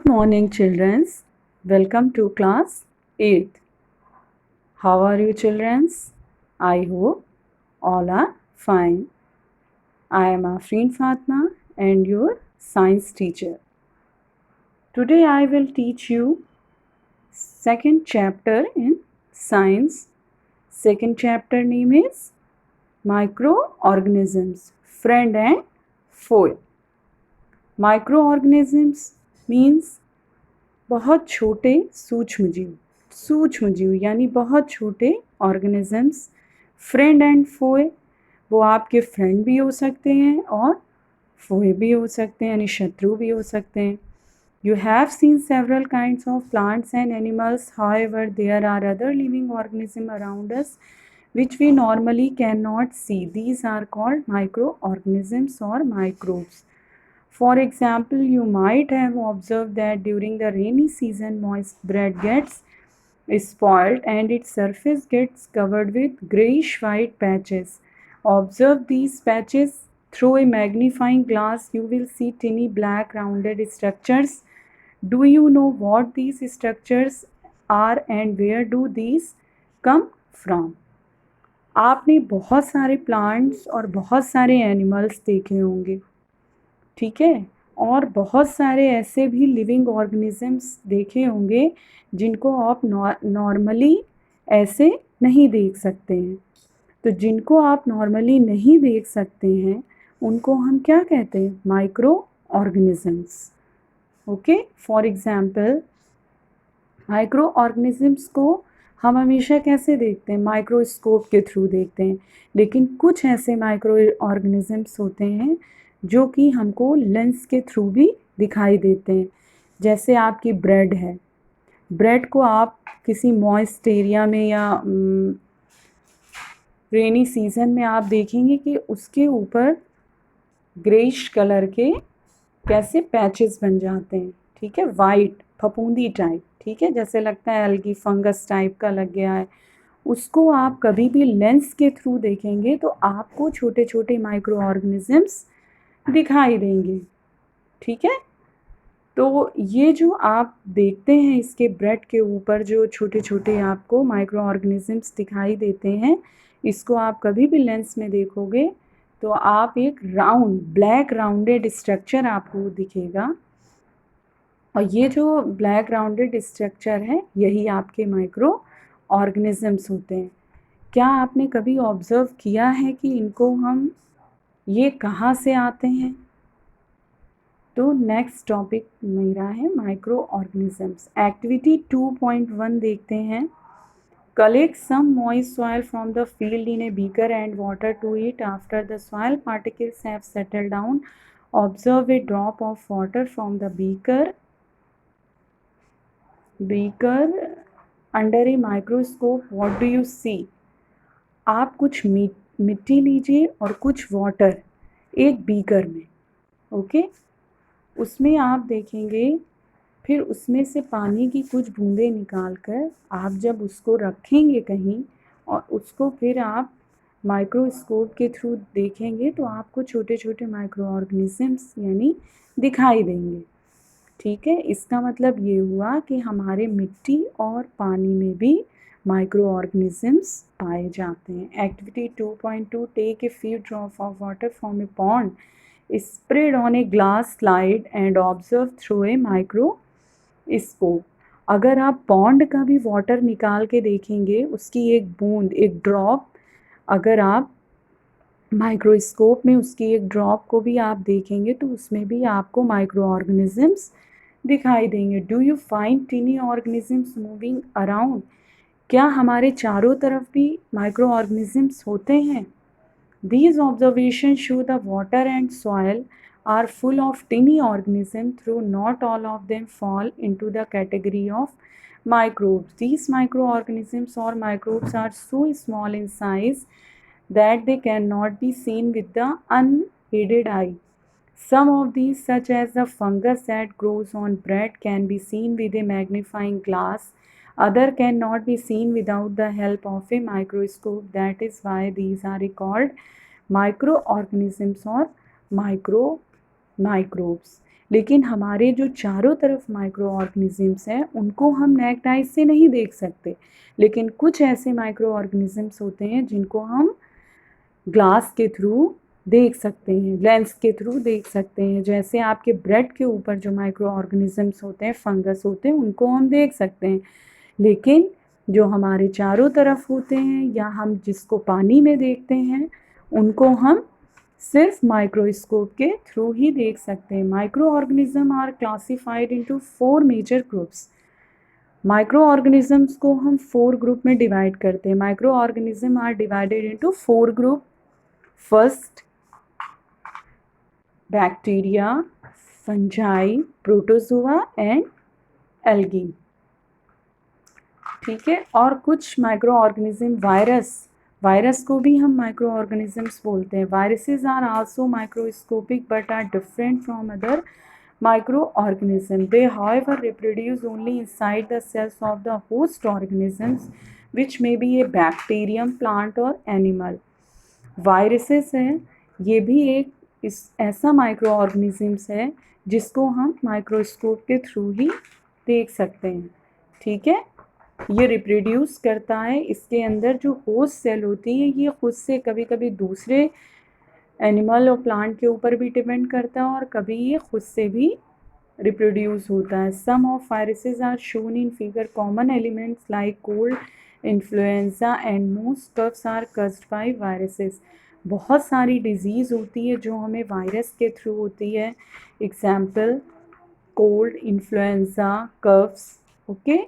Morning, children. Welcome to class 8th. How are you, children? I hope all are fine. I am Afreen Fatma and your science teacher. Today I will teach you second chapter in science. Second chapter name is Microorganisms, Friend and Foe. Microorganisms means बहुत छोटे सूक्ष्म जीव यानी बहुत छोटे organisms. Friend and फोए, वो आपके friend भी हो सकते हैं और फोए भी हो सकते हैं यानी शत्रु भी हो सकते हैं. You have seen several kinds of plants and animals. However, there are other living organisms around us which we normally cannot see. These are called microorganisms or microbes. For example, you might have observed that during the rainy season, moist bread gets spoiled and its surface gets covered with grayish-white patches. Observe these patches. Through a magnifying glass, you will see tiny black rounded structures. Do you know what these structures are and where do these come from? आपने बहुत सारे plants और बहुत सारे animals देखे होंगे, ठीक है, और बहुत सारे ऐसे भी लिविंग ऑर्गेनिजम्स देखे होंगे जिनको आप नॉर्मली ऐसे नहीं देख सकते हैं. तो जिनको आप नॉर्मली नहीं देख सकते हैं उनको हम क्या कहते हैं? Micro organisms. Okay, for example micro organisms को हम हमेशा कैसे देखते हैं? माइक्रोस्कोप के थ्रू देखते हैं. लेकिन कुछ ऐसे माइक्रो ऑर्गेनिजम्स होते हैं जो कि हमको लेंस के थ्रू भी दिखाई देते हैं. जैसे आपकी ब्रेड है. ब्रेड को आप किसी मॉइस्ट एरिया में या रेनी सीजन में आप देखेंगे कि उसके ऊपर ग्रेइश कलर के कैसे पैचेस बन जाते हैं, ठीक है, वाइट फफूंदी टाइप, ठीक है, जैसे लगता है एल्गी फंगस टाइप का लग गया है. उसको आप कभी भी लेंस के थ्रू देखेंगे तो आपको छोटे छोटे माइक्रो ऑर्गेनिजम्स दिखाई देंगे, ठीक है. तो ये जो आप देखते हैं इसके ब्रेड के ऊपर जो छोटे छोटे आपको माइक्रो ऑर्गेनिजम्स दिखाई देते हैं, इसको आप कभी भी लेंस में देखोगे तो आप एक राउंड ब्लैक राउंडेड स्ट्रक्चर आपको दिखेगा. और ये जो ब्लैक राउंडेड स्ट्रक्चर है यही आपके माइक्रो ऑर्गेनिजम्स होते हैं. क्या आपने कभी ऑब्ज़र्व किया है कि इनको हम ये कहाँ से आते हैं? तो नेक्स्ट टॉपिक मेरा है माइक्रो ऑर्गेनिजम्स. एक्टिविटी 2.1 देखते हैं. Collect some moist soil from the field in a beaker and water to it. After the soil particles have settled down, observe a drop of water from the beaker under a microscope. What do you see? आप कुछ मिट्टी लीजिए और कुछ water एक beaker में, okay, उसमें आप देखेंगे. फिर उसमें से पानी की कुछ बूंदें निकाल कर आप जब उसको रखेंगे कहीं और उसको फिर आप माइक्रोस्कोप के थ्रू देखेंगे तो आपको छोटे छोटे माइक्रो ऑर्गेनिजम्स यानी दिखाई देंगे, ठीक है. इसका मतलब ये हुआ कि हमारे मिट्टी और पानी में भी माइक्रो ऑर्गेनिजम्स पाए जाते हैं. Activity 2.2 take a few drop of water from a pond, spread on a glass slide and observe through a microscope. अगर आप पॉन्ड का भी वाटर निकाल के देखेंगे, उसकी एक बूंद एक ड्रॉप, अगर आप माइक्रोस्कोप में उसकी एक ड्रॉप को भी आप देखेंगे तो उसमें भी आपको माइक्रो ऑर्गेनिजम्स दिखाई देंगे. Do you find टिनी organisms moving around? क्या हमारे चारों तरफ भी माइक्रो ऑर्गेनिजम्स होते हैं? These observations show the water and soil are full of tiny organisms, though not all of them fall into the category of microbes. These microorganisms or microbes are so small in size that they cannot be seen with the unaided eye. Some of these, such as the fungus that grows on bread, can be seen with a magnifying glass. Other cannot be seen without the help of a microscope. That is why these are called microorganisms or microbes. लेकिन हमारे जो चारों तरफ micro organisms हैं उनको हम necked eyes से नहीं देख सकते, लेकिन कुछ ऐसे माइक्रो ऑर्गेनिजम्स होते हैं जिनको हम ग्लास के थ्रू देख सकते हैं, लेंस के थ्रू देख सकते हैं। जैसे आपके ब्रेड के ऊपर जो माइक्रो ऑर्गेनिजम्स होते हैं, फंगस होते हैं, उनको हम देख सकते हैं, लेकिन जो हमारे चारों तरफ होते हैं या हम जिसको पानी में देखते हैं उनको हम सिर्फ माइक्रोस्कोप के थ्रू ही देख सकते हैं। Micro organism are classified into 4 major groups. Micro organisms को हम 4 ग्रुप में डिवाइड करते हैं। Micro organism are divided into 4 group. First, bacteria, fungi, protozoa and algae. ठीक है, और कुछ माइक्रो ऑर्गेनिज्म, वायरस को भी हम माइक्रो ऑर्गेनिजम्स बोलते हैं। Viruses are also microscopic but are different from other microorganism. They however reproduce only inside the cells of the host organisms, which may be a bacterium, plant or animal. Viruses हैं, ये भी एक ऐसा micro organisms है जिसको हम microscope के through ही देख सकते हैं। ठीक है, ये रिप्रोड्यूस करता है, इसके अंदर जो होस्ट सेल होती है ये खुद से कभी कभी दूसरे एनिमल और प्लांट के ऊपर भी डिपेंड करता है और कभी ये खुद से भी रिप्रोड्यूस होता है। Some of viruses are shown in figure. Common elements like cold, influenza and most coughs are caused by viruses. बहुत सारी डिजीज़ होती है जो हमें वायरस के थ्रू होती है। Example cold, influenza, coughs. Okay,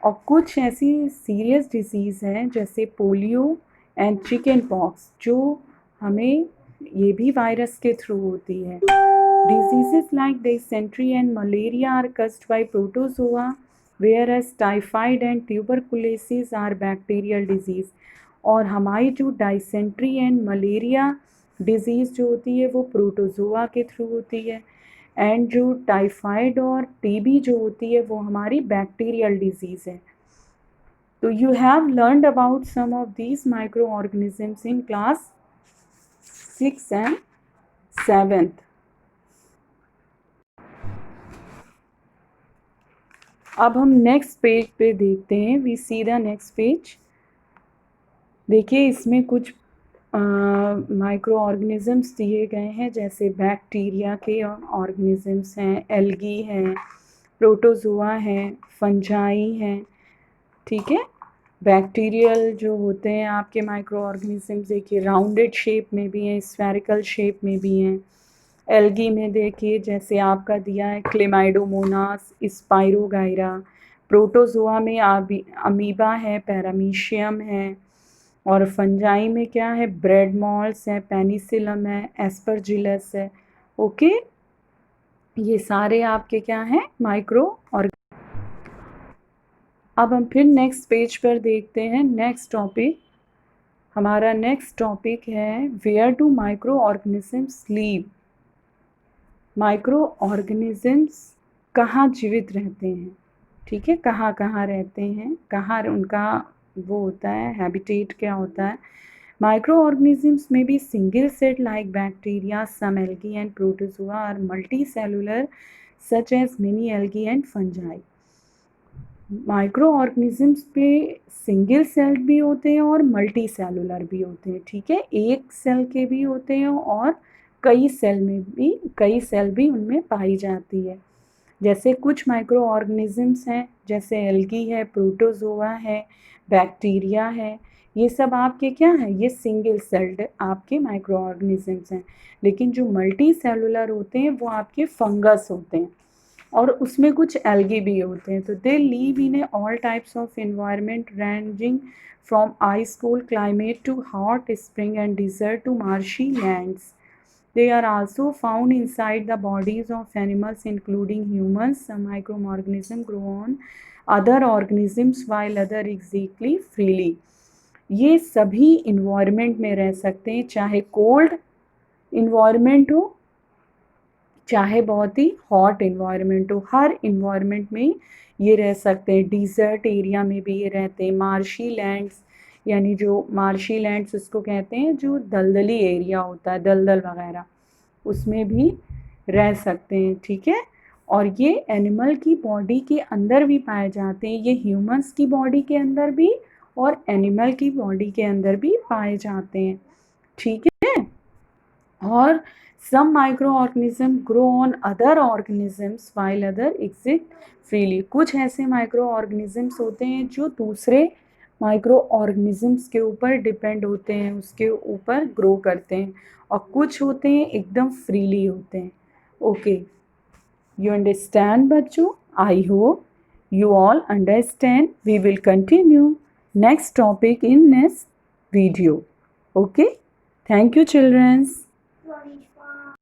और कुछ ऐसी सीरियस डिजीज़ हैं जैसे पोलियो एंड चिकन पॉक्स जो हमें ये भी वायरस के थ्रू होती है। Diseases like dysentery and malaria are caused by protozoa, whereas typhoid and tuberculosis are bacterial disease. और हमारी जो डाइसेंट्री एंड मलेरिया डिजीज़ जो होती है वो प्रोटोजोआ के थ्रू होती है, एंड जो टाइफाइड और टीबी जो होती है वो हमारी बैक्टीरियल डिजीज़ है। तो you have learned about some of these micro organisms in class 6 and 7th. अब हम नेक्स्ट पेज पे देखते हैं। We see the next page. देखिए, इसमें कुछ माइक्रो ऑर्गेनिजम्स दिए गए हैं, जैसे बैक्टीरिया के ऑर्गेनिजम्स हैं, एल्गी हैं, प्रोटोजोआ हैं, फंजाई हैं। ठीक है, बैक्टीरियल जो होते हैं आपके माइक्रो ऑर्गेनिजम्स देखिए राउंडेड शेप में भी हैं, स्फेरिकल शेप में भी हैं। एल्गी में देखिए जैसे आपका दिया है क्लेमाइडोमोनास, स्पाइरोगाइरा। प्रोटोजोआ में अमीबा है, पैरामीशियम है, और फंजाई में क्या है, ब्रेड मॉल्स है, पेनिसिलम है, एस्परजिलस है। ओके, ये सारे आपके क्या हैं, माइक्रो ऑर्गेनिज्म। अब हम फिर नेक्स्ट पेज पर देखते हैं नेक्स्ट टॉपिक। हमारा नेक्स्ट टॉपिक है where do micro organisms live. Micro organisms कहाँ जीवित रहते हैं। ठीक है, कहाँ कहाँ रहते हैं, कहाँ उनका वो होता है, हैबिटेट क्या होता है। माइक्रो ऑर्गेनिजम्स में भी single cell like bacteria, some algae and protozoa और multicellular such as mini algae and fungi. Microorganisms पे सिंगल सेल भी होते हैं और मल्टी सेलुलर भी होते हैं। ठीक है, एक सेल के भी होते हैं और कई सेल भी उनमें पाई जाती है। जैसे कुछ माइक्रो ऑर्गेनिजम्स हैं, जैसे एल्गी है, प्रोटोजोआ है, बैक्टीरिया है, ये सब आपके क्या हैं, ये सिंगल सेल्ड आपके माइक्रो ऑर्गेनिजम्स हैं। लेकिन जो मल्टी सेलुलर होते हैं वो आपके फंगस होते हैं, और उसमें कुछ एल्गी भी होते हैं। तो they live in a all types of environment ranging from ice cold climate to hot spring and desert to marshy lands. They are also found inside the bodies of animals including humans. Some microorganisms grow on other organisms while other exist freely. ये सभी environment में रह सकते हैं, चाहे cold environment हो चाहे बहुत ही हॉट इन्वायरमेंट हो, हर इन्वायरमेंट में ये रह सकते हैं। डिज़र्ट एरिया में भी ये रहते हैं। मार्शी लैंड्स, यानी जो मार्शी लैंड्स उसको कहते हैं जो दलदली एरिया होता है, दलदल वगैरह, उसमें भी रह सकते हैं, ठीक है। और ये एनिमल की बॉडी के अंदर भी पाए जाते हैं, ये ह्यूमंस की बॉडी के अंदर भी और एनिमल की बॉडी के अंदर भी पाए जाते हैं, ठीक है। और some microorganism grow on other organisms while other exist freely। कुछ ऐसे माइक्रो ऑर्गेनिजम्स होते हैं जो दूसरे माइक्रो ऑर्गेनिजम्स के ऊपर डिपेंड होते हैं, उसके ऊपर ग्रो करते हैं, और कुछ होते हैं एकदम फ्रीली होते हैं। ओके, यू अंडरस्टैंड बच्चों? I hope you all understand. We will continue next topic in next video. Okay, thank you children.